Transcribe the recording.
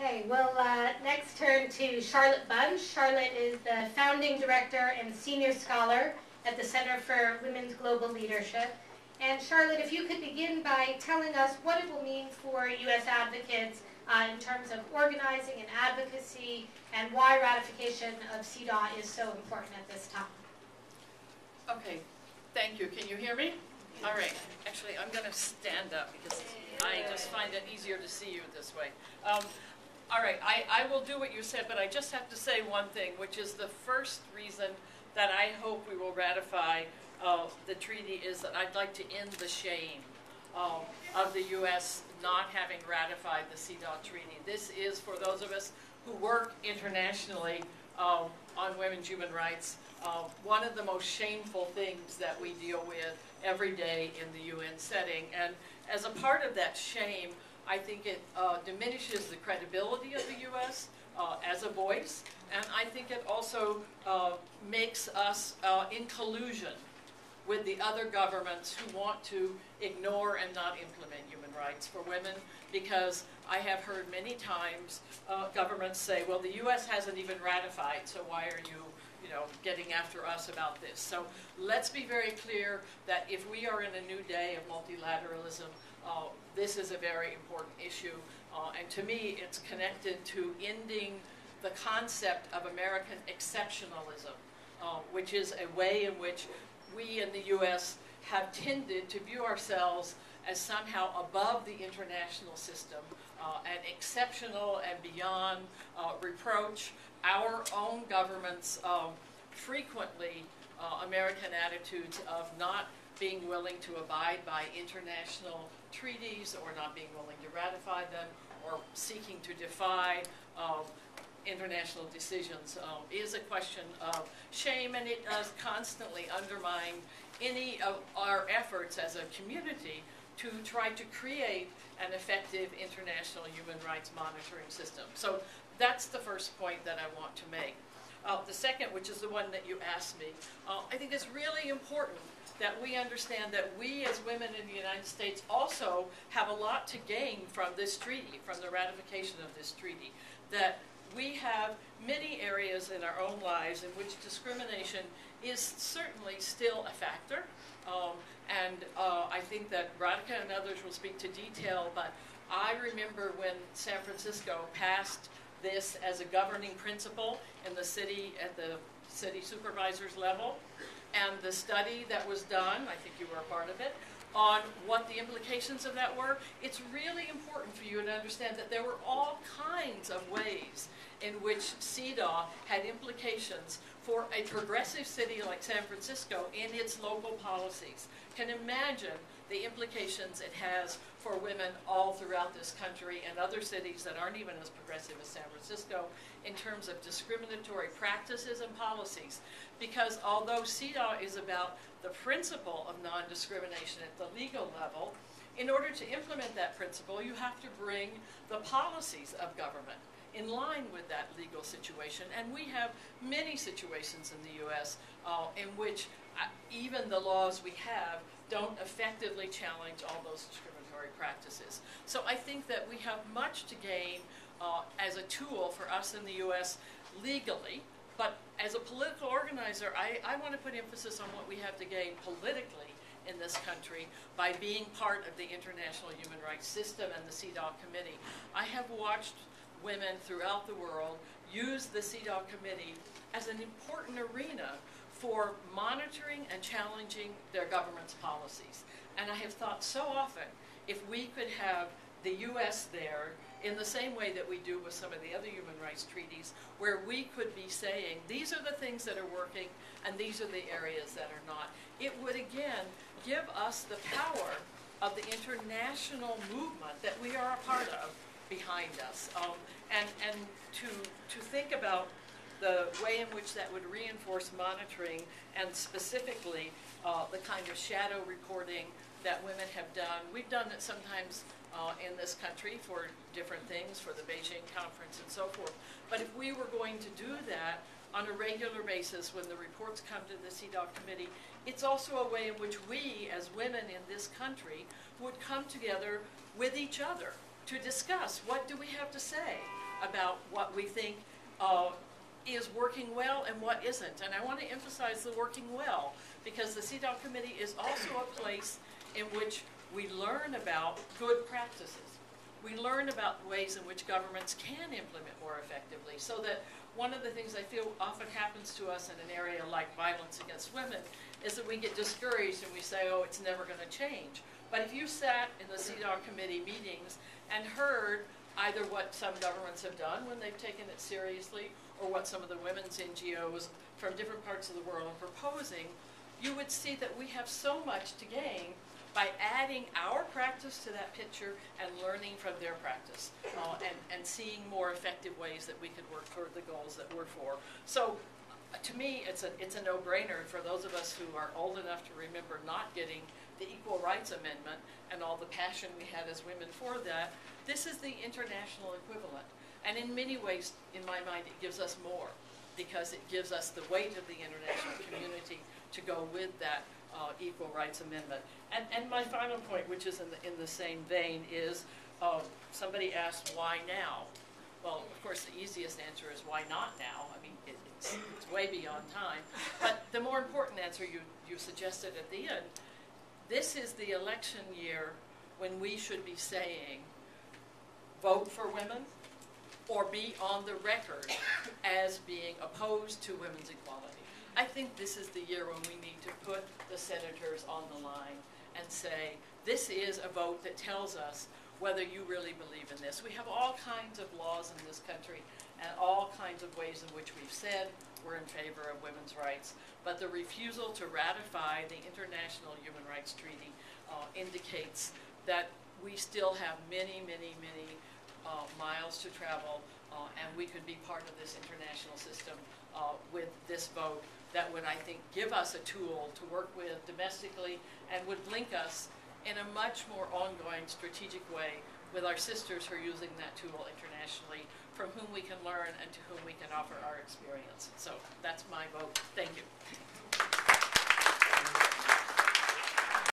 Okay, we'll next turn to Charlotte Bunch. Charlotte is the founding director and senior scholar at the Center for Women's Global Leadership. And Charlotte, if you could begin by telling us what it will mean for U.S. advocates in terms of organizing and advocacy, and why ratification of CEDAW is so important at this time. Okay, thank you. Can you hear me? All right. Actually, I'm going to stand up because I just find it easier to see you this way. All right, I will do what you said, but I just have to say one thing, which is the first reason that I hope we will ratify the treaty is that I'd like to end the shame of the U.S. not having ratified the CEDAW treaty. This is, for those of us who work internationally on women's human rights, one of the most shameful things that we deal with every day in the UN setting. And as a part of that shame, I think it diminishes the credibility of the U.S. As a voice, and I think it also makes us in collusion with the other governments who want to ignore and not implement human rights for women, because I have heard many times governments say, well, the U.S. hasn't even ratified, so why are you getting after us about this? So let's be very clear that if we are in a new day of multilateralism, this is a very important issue, and to me it's connected to ending the concept of American exceptionalism, which is a way in which we in the U.S. have tended to view ourselves as somehow above the international system and exceptional and beyond reproach. Our own governments frequently American attitudes of not being willing to abide by international treaties or not being willing to ratify them or seeking to defy international decisions is a question of shame, and it does constantly undermine any of our efforts as a community to try to create an effective international human rights monitoring system. So that's the first point that I want to make. The second, which is the one that you asked me, I think it's really important that we understand that we as women in the United States also have a lot to gain from this treaty, from the ratification of this treaty, that we have many areas in our own lives in which discrimination is certainly still a factor. I think that Radhika and others will speak to detail, but I remember when San Francisco passed this as a governing principle in the city, at the city supervisor's level, and the study that was done, I think you were a part of it, on what the implications of that were. It's really important for you to understand that there were all kinds of ways in which CEDAW had implications for a progressive city like San Francisco in its local policies. Can imagine the implications it has for women all throughout this country and other cities that aren't even as progressive as San Francisco in terms of discriminatory practices and policies. Because although CEDAW is about the principle of non-discrimination at the legal level, in order to implement that principle, you have to bring the policies of government in line with that legal situation. And we have many situations in the U.S. In which even the laws we have don't effectively challenge all those discriminatory practices. So I think that we have much to gain as a tool for us in the U.S. legally, but as a political organizer, I want to put emphasis on what we have to gain politically in this country by being part of the international human rights system and the CEDAW committee. I have watched women throughout the world use the CEDAW committee as an important arena for monitoring and challenging their government's policies. And I have thought so often, if we could have the U.S. there in the same way that we do with some of the other human rights treaties, where we could be saying, these are the things that are working and these are the areas that are not, it would again give us the power of the international movement that we are a part of behind us. And to think about the way in which that would reinforce monitoring, and specifically the kind of shadow reporting that women have done. We've done it sometimes in this country for different things, for the Beijing conference and so forth. But if we were going to do that on a regular basis when the reports come to the CEDAW committee, it's also a way in which we as women in this country would come together with each other to discuss what do we have to say about what we think is working well and what isn't. And I want to emphasize the working well, because the CEDAW committee is also a place in which we learn about good practices. We learn about ways in which governments can implement more effectively, so that one of the things I feel often happens to us in an area like violence against women is that we get discouraged and we say, oh, it's never going to change. But if you sat in the CEDAW committee meetings and heard either what some governments have done when they've taken it seriously, or what some of the women's NGOs from different parts of the world are proposing, you would see that we have so much to gain by adding our practice to that picture and learning from their practice, and seeing more effective ways that we could work toward the goals that we're for. So to me, it's a no-brainer for those of us who are old enough to remember not getting the Equal Rights Amendment and all the passion we had as women for that. This is the international equivalent. And in many ways, in my mind, it gives us more, because it gives us the weight of the international community to go with that Equal Rights Amendment. And my final point, which is in the same vein, is somebody asked, why now? Well, of course, the easiest answer is, why not now? I mean, it's way beyond time. But the more important answer you suggested at the end, this is the election year when we should be saying, vote for women, or be on the record as being opposed to women's equality. I think this is the year when we need to put the senators on the line and say, this is a vote that tells us whether you really believe in this. We have all kinds of laws in this country and all kinds of ways in which we've said we're in favor of women's rights, but the refusal to ratify the International Human Rights Treaty indicates that we still have many, many, many miles to travel, and we could be part of this international system with this vote that would, I think, give us a tool to work with domestically and would link us in a much more ongoing strategic way with our sisters who are using that tool internationally, from whom we can learn and to whom we can offer our experience. So that's my vote. Thank you.